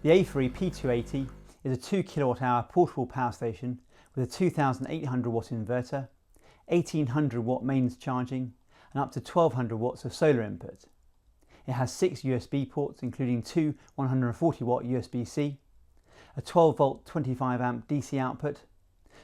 The Aferiy P280 is a 2 kWh portable power station with a 2800 watt inverter, 1800 watt mains charging and up to 1200 watts of solar input. It has 6 USB ports including 2 140 watt USB-C, a 12 volt 25 amp DC output,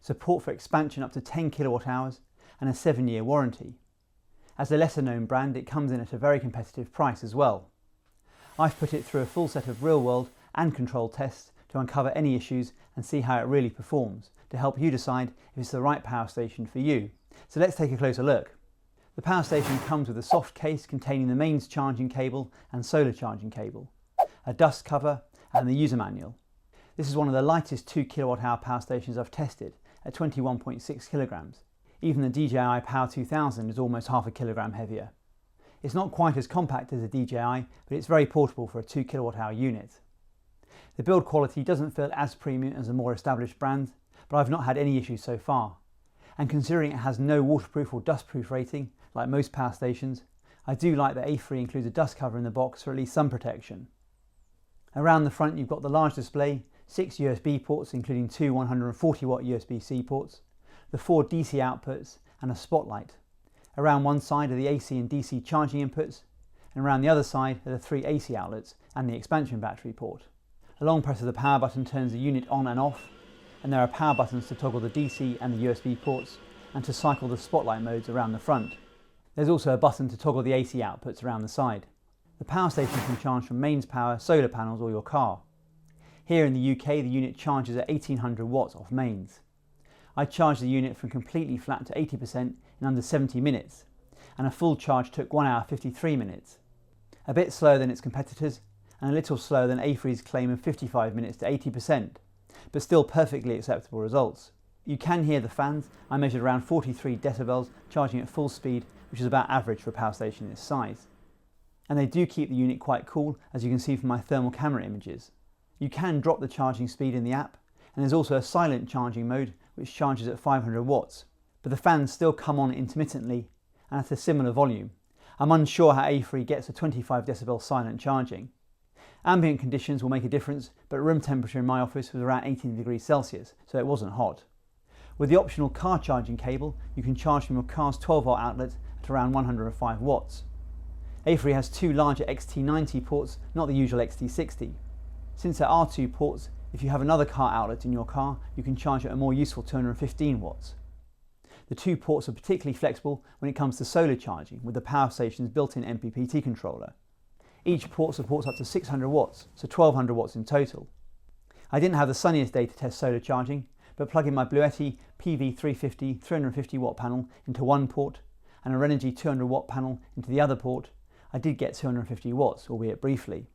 support for expansion up to 10 kilowatt hours and a 7-year warranty. As a lesser known brand, it comes in at a very competitive price as well. I've put it through a full set of real world and controlled tests to uncover any issues and see how it really performs to help you decide if it's the right power station for you. So let's take a closer look. The power station comes with a soft case containing the mains charging cable and solar charging cable, a dust cover and the user manual. This is one of the lightest 2 kWh power stations I've tested at 21.6 kilograms. Even the DJI Power 2000 is almost half a kilogram heavier. It's not quite as compact as a DJI, but it's very portable for a 2 kWh unit. The build quality doesn't feel as premium as a more established brand, but I've not had any issues so far. And considering it has no waterproof or dustproof rating, like most power stations, I do like that Aferiy includes a dust cover in the box for at least some protection. Around the front you've got the large display, 6 USB ports including 2 140 watt USB-C ports, the 4 DC outputs and a spotlight. Around one side are the AC and DC charging inputs, and around the other side are the 3 AC outlets and the expansion battery port. A long press of the power button turns the unit on and off, and there are power buttons to toggle the DC and the USB ports and to cycle the spotlight modes around the front. There's also a button to toggle the AC outputs around the side. The power station can charge from mains power, solar panels or your car. Here in the UK the unit charges at 1800 watts off mains. I charged the unit from completely flat to 80% in under 70 minutes, and a full charge took 1 hour 53 minutes. A bit slower than its competitors, and a little slower than Aferiy's claim of 55 minutes to 80%, but still perfectly acceptable results. You can hear the fans. I measured around 43 decibels charging at full speed, which is about average for a power station this size. And they do keep the unit quite cool, as you can see from my thermal camera images. You can drop the charging speed in the app, and there's also a silent charging mode which charges at 500 watts, but the fans still come on intermittently and at a similar volume. I'm unsure how Aferiy gets a 25 decibel silent charging. Ambient conditions will make a difference, but room temperature in my office was around 18 degrees Celsius, so it wasn't hot. With the optional car charging cable, you can charge from your car's 12 volt outlet at around 105 watts. Aferiy has 2 larger XT90 ports, not the usual XT60. Since there are 2 ports, if you have another car outlet in your car, you can charge at a more useful 215 watts. The 2 ports are particularly flexible when it comes to solar charging with the power station's built-in MPPT controller. Each port supports up to 600 watts, so 1200 watts in total. I didn't have the sunniest day to test solar charging, but plugging my Bluetti PV350 350 watt panel into one port and a Renogy 200 watt panel into the other port, I did get 250 watts, albeit briefly.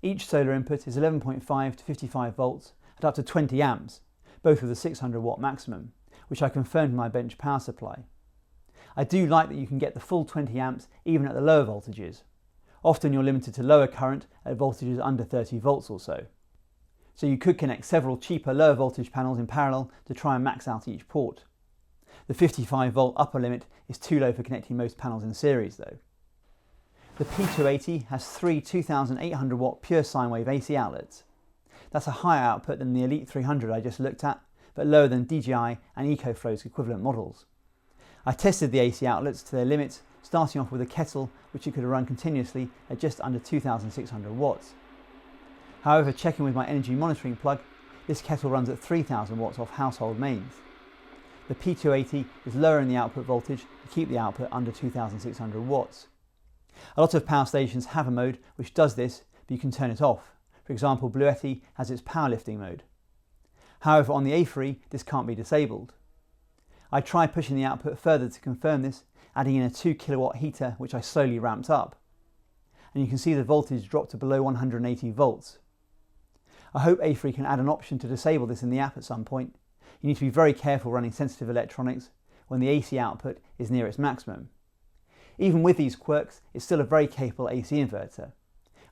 Each solar input is 11.5 to 55 volts at up to 20 amps, both with a 600 watt maximum, which I confirmed in my bench power supply. I do like that you can get the full 20 amps even at the lower voltages. Often you're limited to lower current at voltages under 30 volts or so. So you could connect several cheaper lower voltage panels in parallel to try and max out each port. The 55 volt upper limit is too low for connecting most panels in series though. The P280 has 3 2800 watt pure sine wave AC outlets. That's a higher output than the Elite 300 I just looked at, but lower than DJI and EcoFlow's equivalent models. I tested the AC outlets to their limits, starting off with a kettle which you could run continuously at just under 2600 watts. However, checking with my energy monitoring plug, this kettle runs at 3000 watts off household mains. The P280 is lower in the output voltage to keep the output under 2600 watts. A lot of power stations have a mode which does this, but you can turn it off. For example, Bluetti has its powerlifting mode. However, on the Aferiy, this can't be disabled. I tried pushing the output further to confirm this, adding in a 2 kilowatt heater which I slowly ramped up. And you can see the voltage dropped to below 180 volts. I hope Aferiy can add an option to disable this in the app at some point. You need to be very careful running sensitive electronics when the AC output is near its maximum. Even with these quirks, it's still a very capable AC inverter.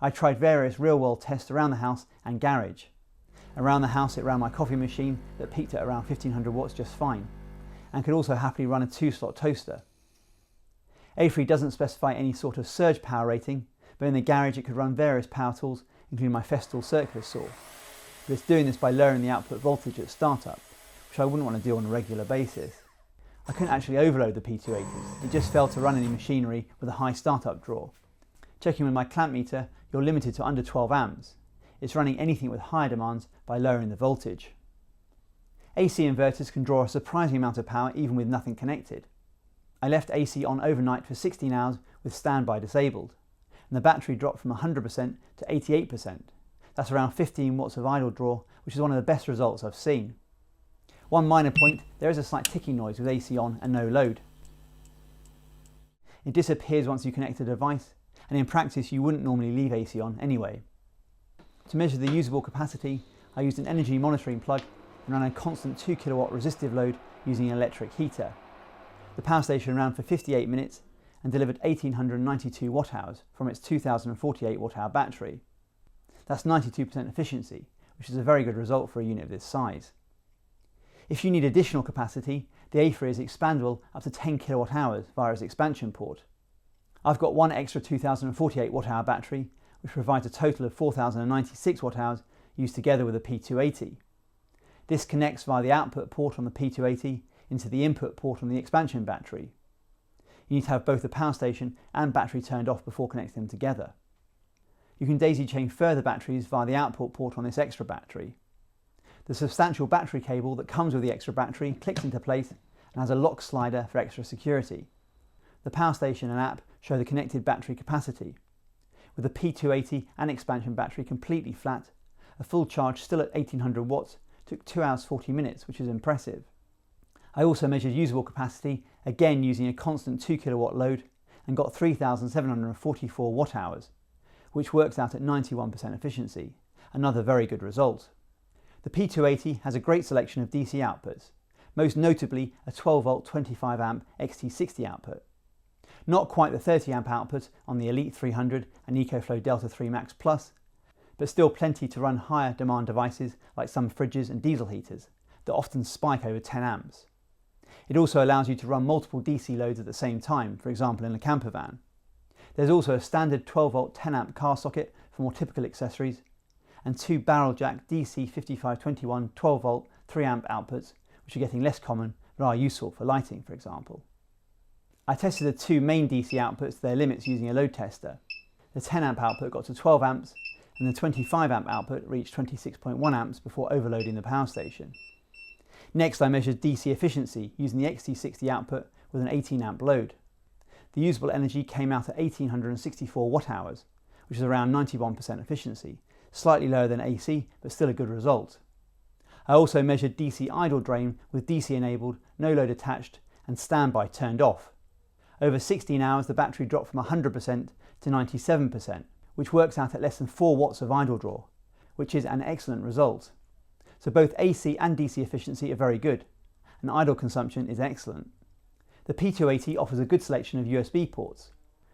I tried various real-world tests around the house and garage. Around the house it ran my coffee machine that peaked at around 1500 watts just fine, and could also happily run a 2-slot toaster. Aferiy doesn't specify any sort of surge power rating, but in the garage it could run various power tools, including my Festool circular saw, but it's doing this by lowering the output voltage at startup, which I wouldn't want to do on a regular basis. I couldn't actually overload the P280, it just failed to run any machinery with a high startup draw. Checking with my clamp meter, you're limited to under 12 amps. It's running anything with higher demands by lowering the voltage. AC inverters can draw a surprising amount of power even with nothing connected. I left AC on overnight for 16 hours with standby disabled, and the battery dropped from 100% to 88%. That's around 15 watts of idle draw, which is one of the best results I've seen. One minor point, there is a slight ticking noise with AC on and no load. It disappears once you connect the device, and in practice you wouldn't normally leave AC on anyway. To measure the usable capacity, I used an energy monitoring plug and ran a constant 2 kilowatt resistive load using an electric heater. The power station ran for 58 minutes and delivered 1892 watt hours from its 2048 watt hour battery. That's 92% efficiency, which is a very good result for a unit of this size. If you need additional capacity, the Aferiy is expandable up to 10 kilowatt hours via its expansion port. I've got one extra 2048 watt hour battery, which provides a total of 4096 watt hours used together with a P280. This connects via the output port on the P280 into the input port on the expansion battery. You need to have both the power station and battery turned off before connecting them together. You can daisy chain further batteries via the output port on this extra battery. The substantial battery cable that comes with the extra battery clicks into place and has a lock slider for extra security. The power station and app show the connected battery capacity. With the P280 and expansion battery completely flat, a full charge still at 1800 watts took 2 hours 40 minutes, which is impressive. I also measured usable capacity, again using a constant 2 kilowatt load, and got 3744 watt hours, which works out at 91% efficiency, another very good result. The P280 has a great selection of DC outputs, most notably a 12 volt 25 amp XT60 output. Not quite the 30 amp output on the Elite 300 and EcoFlow Delta 3 Max Plus, but still plenty to run higher demand devices like some fridges and diesel heaters that often spike over 10 amps. It also allows you to run multiple DC loads at the same time, for example in a camper van. There's also a standard 12 volt 10 amp car socket for more typical accessories, and two barrel jack DC 5521 12 volt 3 amp outputs, which are getting less common but are useful for lighting, for example. I tested the two main DC outputs to their limits using a load tester. The 10 amp output got to 12 amps and the 25 amp output reached 26.1 amps before overloading the power station. Next I measured DC efficiency using the XT60 output with an 18 amp load. The usable energy came out at 1864 watt hours, which is around 91% efficiency, slightly lower than AC but still a good result. I also measured DC idle drain with DC enabled, no load attached and standby turned off. Over 16 hours the battery dropped from 100% to 97%, which works out at less than 4 watts of idle draw, which is an excellent result. So both AC and DC efficiency are very good, and idle consumption is excellent. The P280 offers a good selection of USB ports.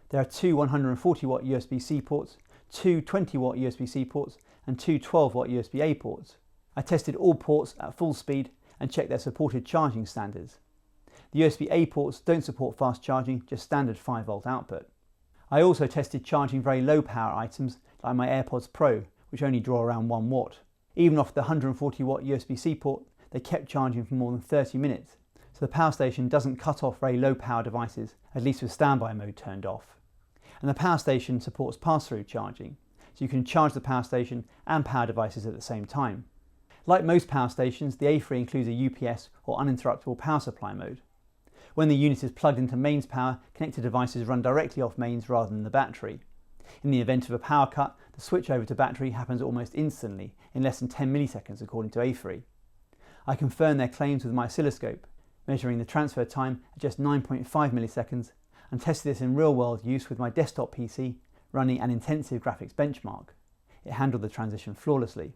There are two 140 watt USB-C ports, two 20 watt USB-C ports, and two 12 watt USB-A ports. I tested all ports at full speed and checked their supported charging standards. The USB-A ports don't support fast charging, just standard 5 volt output. I also tested charging very low power items like my AirPods Pro, which only draw around 1 watt. Even off the 140 watt USB-C port, they kept charging for more than 30 minutes. So the power station doesn't cut off very low power devices, at least with standby mode turned off. And the power station supports pass-through charging, so you can charge the power station and power devices at the same time. Like most power stations, the Aferiy includes a UPS or uninterruptible power supply mode. When the unit is plugged into mains power, connected devices run directly off mains rather than the battery. In the event of a power cut, the switch over to battery happens almost instantly, in less than 10 milliseconds according to Aferiy. I confirmed their claims with my oscilloscope, measuring the transfer time at just 9.5 milliseconds, and tested this in real-world use with my desktop PC running an intensive graphics benchmark. It handled the transition flawlessly.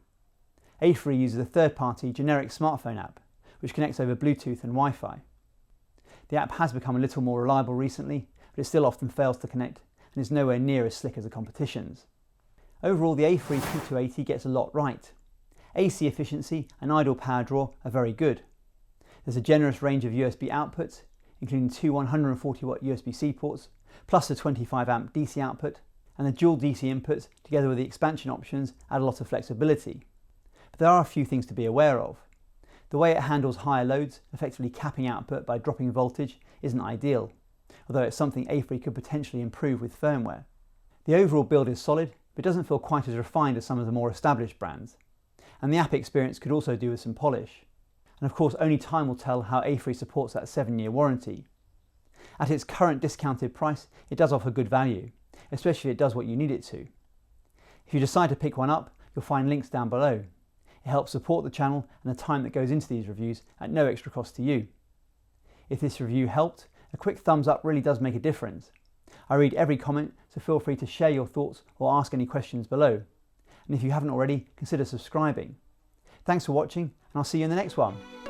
Aferiy uses a third-party generic smartphone app, which connects over Bluetooth and Wi-Fi. The app has become a little more reliable recently, but it still often fails to connect and is nowhere near as slick as the competition's. Overall, the Aferiy P280 gets a lot right. AC efficiency and idle power draw are very good. There's a generous range of USB outputs, including two 140 watt USB-C ports, plus a 25 amp DC output, and the dual DC inputs together with the expansion options add a lot of flexibility. But there are a few things to be aware of. The way it handles higher loads, effectively capping output by dropping voltage, isn't ideal, although it's something Aferiy could potentially improve with firmware. The overall build is solid, but doesn't feel quite as refined as some of the more established brands. And the app experience could also do with some polish. And of course, only time will tell how Aferiy supports that 7-year warranty. At its current discounted price, it does offer good value, especially if it does what you need it to. If you decide to pick one up, you'll find links down below. It helps support the channel and the time that goes into these reviews at no extra cost to you. If this review helped, a quick thumbs up really does make a difference. I read every comment, so feel free to share your thoughts or ask any questions below. And if you haven't already, consider subscribing. Thanks for watching, and I'll see you in the next one.